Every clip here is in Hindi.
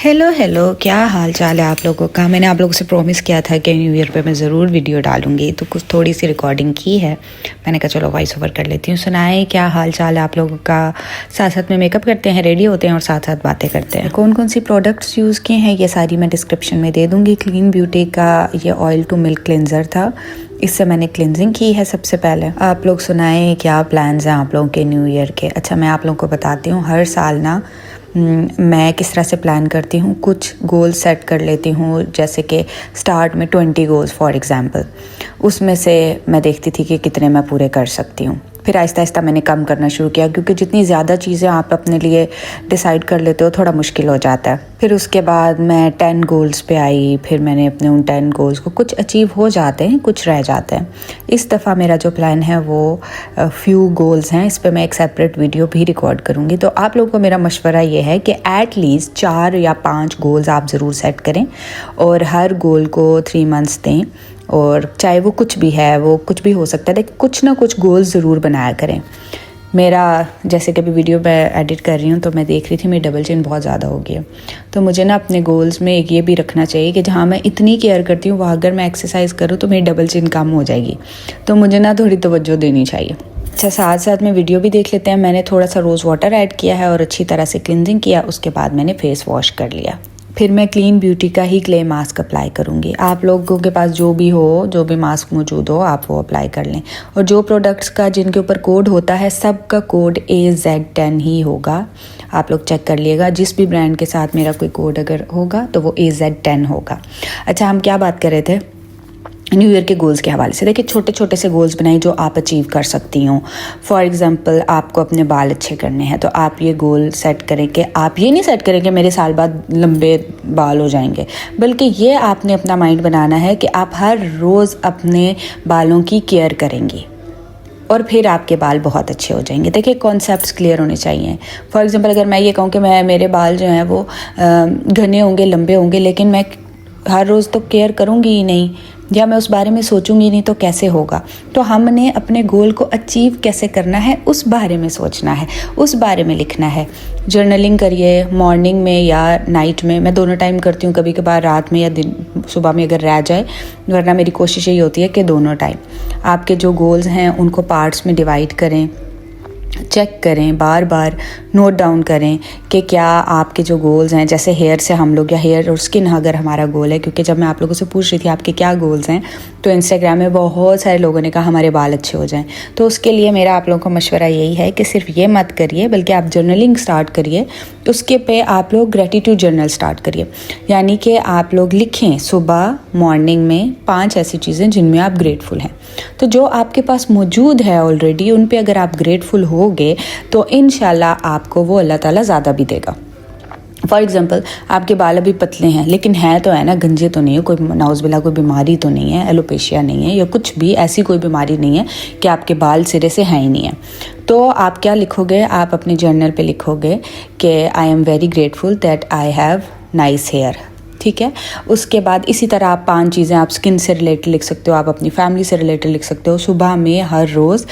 हेलो हेलो, क्या हाल चाल है आप लोगों का। मैंने आप लोगों से प्रॉमिस किया था कि न्यू ईयर पे मैं ज़रूर वीडियो डालूंगी, तो कुछ थोड़ी सी रिकॉर्डिंग की है। मैंने कहा चलो वॉइस ओवर कर लेती हूँ। सुनाए क्या हाल चाल है आप लोगों का। साथ साथ में मेकअप करते हैं, रेडी होते हैं और साथ साथ बातें करते हैं। कौन कौन सी प्रोडक्ट्स यूज़ किए हैं ये सारी मैं डिस्क्रिप्शन में दे दूँगी। क्लीन ब्यूटी का ये ऑयल टू मिल्क क्लिनज़र था, इससे मैंने क्लिनजिंग की है सबसे पहले। आप लोग सुनाएं क्या प्लान्स हैं आप लोगों के न्यू ईयर के। अच्छा, मैं आप लोगों को बताती हूँ, हर साल ना मैं किस तरह से प्लान करती हूँ। कुछ गोल सेट कर लेती हूँ, जैसे कि स्टार्ट में 20 गोल्स फॉर एग्ज़ाम्पल, उसमें से मैं देखती थी कि कितने मैं पूरे कर सकती हूँ। फिर आहिस्ता आहिस्ता मैंने कम करना शुरू किया, क्योंकि जितनी ज़्यादा चीज़ें आप अपने लिए डिसाइड कर लेते हो थोड़ा मुश्किल हो जाता है। फिर उसके बाद मैं 10 गोल्स पे आई। फिर मैंने अपने उन 10 गोल्स को, कुछ अचीव हो जाते हैं कुछ रह जाते हैं। इस दफ़ा मेरा जो प्लान है वो फ्यू गोल्स हैं। इस पर मैं एक सेपरेट वीडियो भी रिकॉर्ड करूँगी। तो आप लोगों को मेरा मशवरा ये है कि एट लीस्ट 4 या 5 गोल्स आप ज़रूर सेट करें और हर गोल को 3 मंथ्स दें। और चाहे वो कुछ भी है, वो कुछ भी हो सकता है, लेकिन कुछ ना कुछ गोल्स ज़रूर बनाया करें। मेरा जैसे कि अभी वीडियो मैं एडिट कर रही हूँ तो मैं देख रही थी मेरी डबल चिन बहुत ज़्यादा हो गई है। तो मुझे ना अपने गोल्स में एक ये भी रखना चाहिए कि जहाँ मैं इतनी केयर करती हूँ वहाँ अगर मैं एक्सरसाइज करूँ तो मेरी डबल चिन कम हो जाएगी। तो मुझे ना थोड़ी तवज्जो देनी चाहिए। अच्छा, साथ साथ में वीडियो भी देख लेते हैं। मैंने थोड़ा सा रोज़ वाटर ऐड किया है और अच्छी तरह से क्लिनजिंग किया। उसके बाद मैंने फेस वॉश कर लिया। फिर मैं क्लीन ब्यूटी का ही क्ले मास्क अप्लाई करूँगी। आप लोगों के पास जो भी मास्क मौजूद हो आप वो अप्लाई कर लें। और जो प्रोडक्ट्स का जिनके ऊपर कोड होता है सब का कोड AZ10 ही होगा। आप लोग चेक कर लिएगा, जिस भी ब्रांड के साथ मेरा कोई कोड अगर होगा तो वो AZ10 होगा। अच्छा, हम क्या बात कर रहे थे न्यू ईयर के गोल्स के हवाले से। देखिए, छोटे छोटे से गोल्स बनाइए जो आप अचीव कर सकती हो। फॉर एग्जांपल, आपको अपने बाल अच्छे करने हैं तो आप ये गोल सेट करें कि आप ये नहीं सेट करें कि मेरे साल बाद लंबे बाल हो जाएंगे, बल्कि ये आपने अपना माइंड बनाना है कि आप हर रोज़ अपने बालों की केयर करेंगी और फिर आपके बाल बहुत अच्छे हो जाएंगे। देखिए, कॉन्सेप्ट्स क्लियर होने चाहिए। फॉर एग्जांपल, अगर मैं ये कहूँ कि मेरे बाल जो हैं वो घने होंगे, लंबे होंगे, लेकिन मैं हर रोज़ तो केयर करूँगी ही नहीं या मैं उस बारे में सोचूंगी नहीं, तो कैसे होगा। तो हमने अपने गोल को अचीव कैसे करना है उस बारे में सोचना है, उस बारे में लिखना है। जर्नलिंग करिए, मॉर्निंग में या नाइट में। मैं दोनों टाइम करती हूँ, कभी कभार रात में या दिन सुबह में अगर रह जाए, वरना मेरी कोशिश यही होती है कि दोनों टाइम आपके जो गोल्स हैं उनको पार्ट्स में डिवाइड करें, चेक करें, बार बार नोट डाउन करें कि क्या आपके जो गोल्स हैं, जैसे हेयर से हम लोग, या हेयर और स्किन अगर हमारा गोल है, क्योंकि जब मैं आप लोगों से पूछ रही थी आपके क्या गोल्स हैं तो इंस्टाग्राम में बहुत सारे लोगों ने कहा हमारे बाल अच्छे हो जाएं। तो उसके लिए मेरा आप लोगों को मशवरा यही है कि सिर्फ ये मत करिए, बल्कि आप जर्नलिंग स्टार्ट करिए। उसके पे आप लोग ग्रेटिट्यूड जर्नल स्टार्ट करिए, यानी कि आप लोग लिखें सुबह मॉर्निंग में 5 ऐसी चीज़ें जिनमें आप ग्रेटफुल हैं। तो जो आपके पास मौजूद है ऑलरेडी, उन पे अगर आप ग्रेटफुल होगे तो इंशाल्लाह आपको वो अल्लाह ताला ज़्यादा भी देगा। फॉर एग्जांपल, आपके बाल अभी पतले हैं, लेकिन है तो है ना, गंजे तो नहीं है, कोई नाउज़ुबिल्लाह कोई बीमारी तो नहीं है, एलोपेशिया नहीं है या कुछ भी ऐसी कोई बीमारी नहीं है कि आपके बाल सिरे से हैं ही नहीं है। तो आप क्या लिखोगे, आप अपने जर्नल पे लिखोगे कि I am very grateful that I have nice hair. ठीक है। उसके बाद इसी तरह आप 5 चीज़ें आप स्किन से रिलेटेड लिख सकते हो, आप अपनी फैमिली से रिलेटेड लिख सकते हो। सुबह में हर रोज़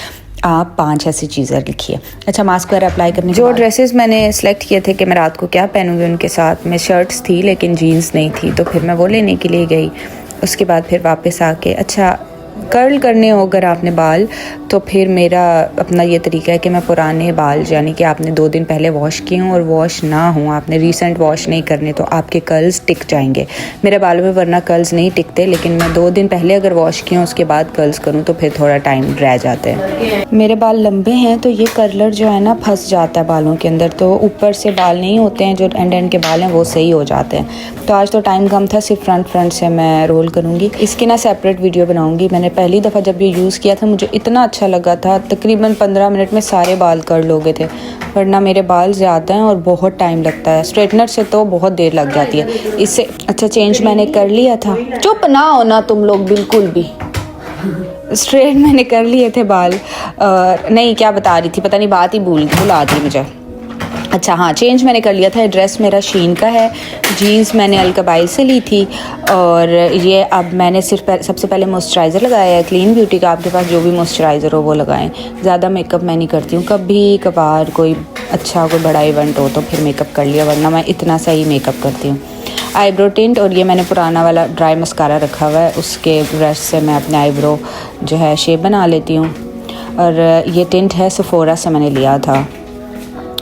आप 5 ऐसी चीज़ें लिखिए। अच्छा, मास्क वगैरह अप्लाई करने जो ड्रेसेस मैंने सेलेक्ट किए थे कि मैं रात को क्या पहनूंगी, उनके साथ में शर्ट्स थी लेकिन जीन्स नहीं थी, तो फिर मैं वो लेने के लिए गई। उसके बाद फिर वापस आके, अच्छा, कर्ल करने हो अगर आपने बाल, तो फिर मेरा अपना ये तरीका है कि मैं पुराने बाल, यानी कि आपने 2 दिन पहले वॉश किए हों और वॉश ना हों, आपने रीसेंट वॉश नहीं करने, तो आपके कर्ल्स टिक जाएंगे। मेरे बालों में वरना कर्ल्स नहीं टिकते, लेकिन मैं 2 दिन पहले अगर वॉश किए हों उसके बाद कर्ल्स करूँ तो फिर थोड़ा टाइम रह जाते हैं। मेरे बाल लंबे हैं तो ये कर्लर जो है ना फंस जाता है बालों के अंदर, तो ऊपर से बाल नहीं होते हैं, जो एंड के बाल हैं वो सही हो जाते हैं। तो आज तो टाइम कम था, सिर्फ फ्रंट से मैं रोल करूँगी। इसकी ना सेपरेट वीडियो बनाऊँगी। मैंने पहली दफ़ा जब ये यूज़ किया था मुझे इतना अच्छा लगा था, तकरीबन 15 मिनट में सारे बाल कर्ल हो गए थे, वरना मेरे बाल ज़्यादा हैं और बहुत टाइम लगता है। स्ट्रेटनर से तो बहुत देर लग जाती है इससे। अच्छा, चेंज मैंने कर लिया था। चुप ना हो ना तुम लोग बिल्कुल भी। स्ट्रेट मैंने कर लिए थे बाल। नहीं, क्या बता रही थी, पता नहीं, बात ही भुला दी मुझे। अच्छा हाँ, चेंज मैंने कर लिया था। ड्रेस मेरा शीन का है, जीन्स मैंने अलकबाई से ली थी, और ये अब मैंने सिर्फ सबसे पहले मॉइस्चराइज़र लगाया है क्लीन ब्यूटी का। आपके पास जो भी मॉइस्चराइज़र हो वो लगाएं। ज़्यादा मेकअप मैं नहीं करती हूँ, कभी कभार कोई अच्छा कोई बड़ा इवेंट हो तो फिर मेकअप कर लिया, वरना मैं इतना सा ही मेकअप करती हूँ। आईब्रो टिंट, और ये मैंने पुराना वाला ड्राई मस्कारा रखा हुआ है, उसके ब्रश से मैं अपने आईब्रो जो है शेप बना लेती हूँ। और ये टिंट है सेफोरा से मैंने लिया था।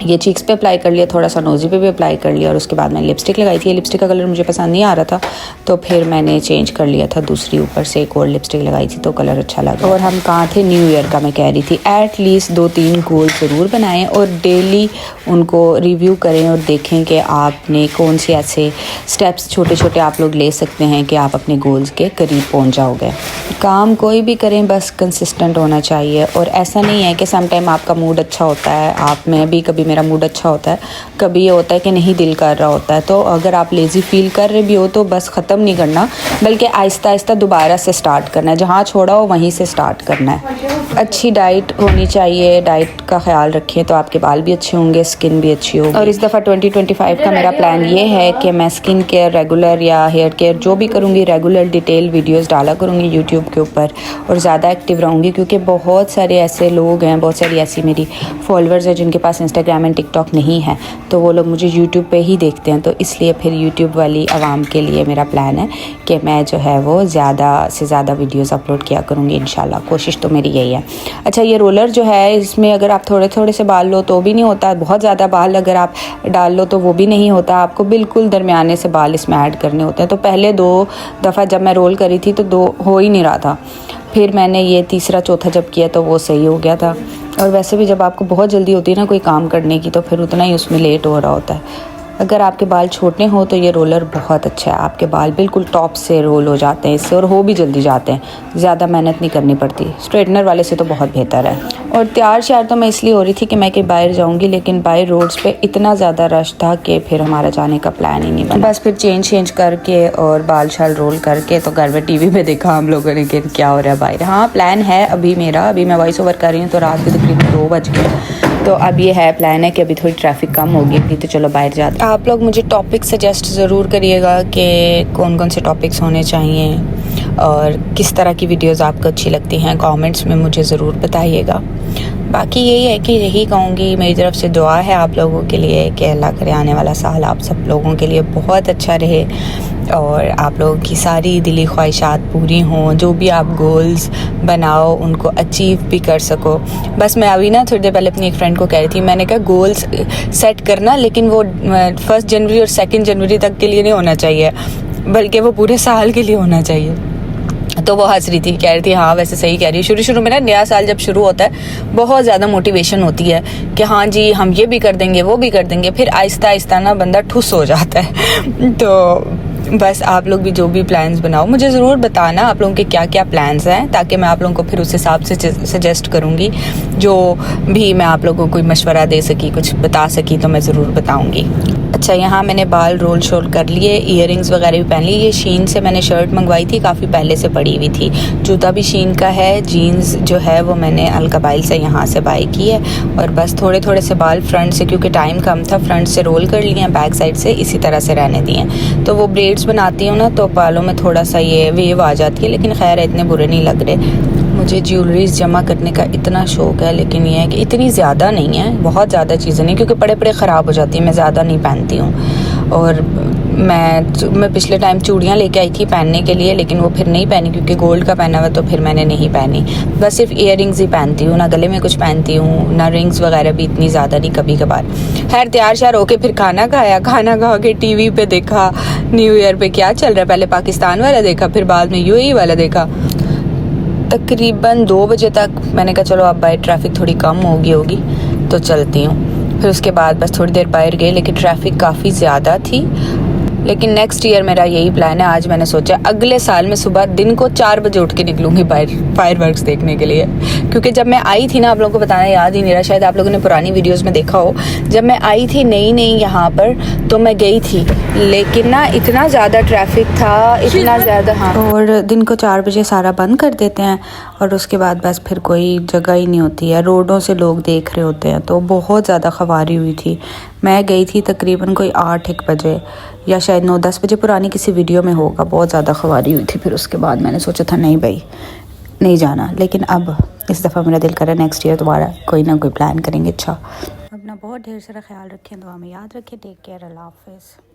ये चीक्स पे अप्लाई कर लिया, थोड़ा सा नोज़ी पे भी अप्लाई कर लिया, और उसके बाद मैंने लिपस्टिक लगाई थी। ये लिपस्टिक का कलर मुझे पसंद नहीं आ रहा था, तो फिर मैंने चेंज कर लिया था, दूसरी ऊपर से एक और लिपस्टिक लगाई थी तो कलर अच्छा लगा। और हम कहाँ थे, न्यू ईयर का मैं कह रही थी, एटलीस्ट 2-3 गोल ज़रूर बनाएं और डेली उनको रिव्यू करें और देखें कि आपने कौन से ऐसे स्टेप्स छोटे छोटे आप लोग ले सकते हैं कि आप अपने गोल्स के करीब पहुँच जाओगे। काम कोई भी करें बस कंसिस्टेंट होना चाहिए, और ऐसा नहीं है कि सम टाइम आपका मूड अच्छा होता है, आप में भी कभी मेरा मूड अच्छा होता है, कभी ये होता है कि नहीं दिल कर रहा होता है, तो अगर आप लेज़ी फील कर रहे भी हो तो बस ख़त्म नहीं करना, बल्कि आहिस्ता आहिस्ता दोबारा से स्टार्ट करना है, जहाँ छोड़ा हो वहीं से स्टार्ट करना है। अच्छी डाइट होनी चाहिए, डाइट का ख्याल रखें तो आपके बाल भी अच्छे होंगे, स्किन भी अच्छी होगी। और इस दफ़ा 2025 का मेरा प्लान ये है कि मैं स्किन केयर रेगुलर या हेयर केयर जो भी करूँगी रेगुलर डिटेल वीडियोस डाला करूँगी यूट्यूब के ऊपर, और ज़्यादा एक्टिव रहूँगी, क्योंकि बहुत सारे ऐसे लोग हैं, बहुत सारी ऐसी मेरी फॉलोअर्स हैं जिनके पास इंस्टाग्राम एंड टिकटॉक नहीं है, तो वो लोग मुझे यूट्यूब पे ही देखते हैं, तो इसलिए फिर यूट्यूब वाली आवाम के लिए मेरा प्लान है कि मैं जो है वो ज़्यादा से ज़्यादा वीडियोस अपलोड किया करूँगी इंशाल्लाह, कोशिश तो मेरी यही है। अच्छा, ये रोलर जो है इसमें अगर आप थोड़े थोड़े से बाल लो तो भी नहीं होता, बहुत ज़्यादा बाल अगर आप डाल लो तो वो भी नहीं होता, आपको बिल्कुल दरमियाने से बाल इसमें ऐड करने होते हैं। तो पहले 2 दफ़ा जब मैं रोल करी थी तो 2 हो ही नहीं रहा था, फिर मैंने ये तीसरा चौथा जब किया तो वो सही हो गया था। और वैसे भी जब आपको बहुत जल्दी होती है ना कोई काम करने की, तो फिर उतना ही उसमें लेट हो रहा होता है। अगर आपके बाल छोटे हो तो ये रोलर बहुत अच्छा है, आपके बाल बिल्कुल टॉप से रोल हो जाते हैं इससे, और हो भी जल्दी जाते हैं, ज़्यादा मेहनत नहीं करनी पड़ती। स्ट्रेटनर वाले से तो बहुत बेहतर है। और तैयार श्यार तो मैं इसलिए हो रही थी कि मैं कहीं बाहर जाऊंगी, लेकिन बाहर रोड्स पे इतना ज़्यादा रश था कि फिर हमारा जाने का प्लान ही नहीं बना। बस फिर चेंज करके और बाल शाल रोल करके तो घर में टीवी पे देखा हम लोगों ने कि क्या हो रहा है बाहर। हाँ, प्लान है अभी मेरा, अभी मैं वॉइस ओवर कर रही हूँ तो रात के तकरीबन 2 बज गए, तो अब ये है प्लान है कि अभी थोड़ी ट्रैफिक कम होगी, नहीं तो चलो बाहर जाते। आप लोग मुझे टॉपिक सजेस्ट ज़रूर करिएगा कि कौन कौन से टॉपिक्स होने चाहिए और किस तरह की वीडियोस आपको अच्छी लगती हैं, कमेंट्स में मुझे ज़रूर बताइएगा। बाकी यही है कि यही कहूँगी, मेरी तरफ से दुआ है आप लोगों के लिए कि अल्लाह करे आने वाला साल आप सब लोगों के लिए बहुत अच्छा रहे और आप लोगों की सारी दिली ख्वाहिशात पूरी हों, जो भी आप गोल्स बनाओ उनको अचीव भी कर सको। बस मैं अभी ना थोड़ी देर पहले अपनी एक फ्रेंड को कह रही थी, मैंने कहा गोल्स सेट करना, लेकिन वो 1 जनवरी और 2 जनवरी तक के लिए नहीं होना चाहिए, बल्कि वो पूरे साल के लिए होना चाहिए। तो वो हंस रही थी, कह रही थी हाँ वैसे सही कह रही है। शुरू में ना नया साल जब शुरू होता है बहुत ज़्यादा मोटिवेशन होती है कि हाँ जी हम ये भी कर देंगे वो भी कर देंगे, फिर आहिस्ता आहिस्ता ना बंदा ठुस हो जाता है। तो बस आप लोग भी जो भी प्लान्स बनाओ मुझे ज़रूर बताना आप लोगों के क्या क्या प्लान्स हैं, ताकि मैं आप लोगों को फिर उस हिसाब से सजेस्ट करूँगी, जो भी मैं आप लोगों को कोई मशवरा दे सकी, कुछ बता सकी तो मैं ज़रूर बताऊँगी। अच्छा, यहाँ मैंने बाल रोल शोल कर लिए, ईयरिंग्स वगैरह भी पहन ली। ये शीन से मैंने शर्ट मंगवाई थी, काफ़ी पहले से पड़ी हुई थी। जूता भी शीन का है, जीन्स जो है वो मैंने अलकबाइल से यहाँ से बाई की है। और बस थोड़े थोड़े से बाल फ्रंट से, क्योंकि टाइम कम था, फ्रंट से रोल कर लिए हैं, बैक साइड से इसी तरह से रहने दिए हैं। तो वो ब्रेड्स बनाती हूँ ना तो बालों में थोड़ा सा ये वेव आ जाती है, लेकिन खैर इतने बुरे नहीं लग रहे। मुझे ज्वेलरीज जमा करने का इतना शौक़ है, लेकिन ये है कि इतनी ज़्यादा नहीं है, बहुत ज़्यादा चीज़ें नहीं, क्योंकि पड़े पड़े ख़राब हो जाती है, मैं ज़्यादा नहीं पहनती हूँ। और मैं पिछले टाइम चूड़ियाँ लेके आई थी पहनने के लिए, लेकिन वो फिर नहीं पहनी क्योंकि गोल्ड का पहना हुआ, तो फिर मैंने नहीं पहनी। बस सिर्फ ईयरिंग्स ही पहनती हूँ, ना गले में कुछ पहनती हूँ, ना रिंग्स वगैरह भी इतनी ज़्यादा नहीं, कभी कभार। खैर तैयार श्यार होके फिर खाना खाया, खाना खा के टीवी पे देखा न्यू ईयर पे क्या चल रहा है, पहले पाकिस्तान वाला देखा, फिर बाद में यूएई वाला देखा। तकरीबन 2 बजे तक मैंने कहा चलो अब बाहर ट्रैफिक थोड़ी कम होगी तो चलती हूँ। फिर उसके बाद बस थोड़ी देर बाहर गए, लेकिन ट्रैफिक काफ़ी ज़्यादा थी। लेकिन नेक्स्ट ईयर मेरा यही प्लान है, आज मैंने सोचा अगले साल में सुबह दिन को 4 बजे उठ के निकलूँगी बाहर फायरवर्क्स देखने के लिए। क्योंकि जब मैं आई थी ना, आप लोगों को बताना याद ही नहीं रहा, शायद आप लोगों ने पुरानी वीडियोस में देखा हो, जब मैं आई थी नई यहाँ पर तो मैं गई थी, लेकिन ना इतना ज़्यादा ट्रैफिक था, इतना ज़्यादा। हाँ, और दिन को 4 बजे सारा बंद कर देते हैं और उसके बाद बस फिर कोई जगह ही नहीं होती है, रोडों से लोग देख रहे होते हैं, तो बहुत ज़्यादा खवारी हुई थी। मैं गई थी तकरीबन कोई 8-1 बजे या शायद 9-10 बजे, पुरानी किसी वीडियो में होगा, बहुत ज़्यादा खवारी हुई थी। फिर उसके बाद मैंने सोचा था नहीं भाई नहीं जाना, लेकिन अब इस दफ़ा मेरा दिल कर रहा है नेक्स्ट ईयर दोबारा कोई ना कोई प्लान करेंगे। अच्छा, अपना बहुत ढेर सारा ख्याल रखें, दुआ में याद रखें। टेक केयर, अल्लाह हाफ़िज़।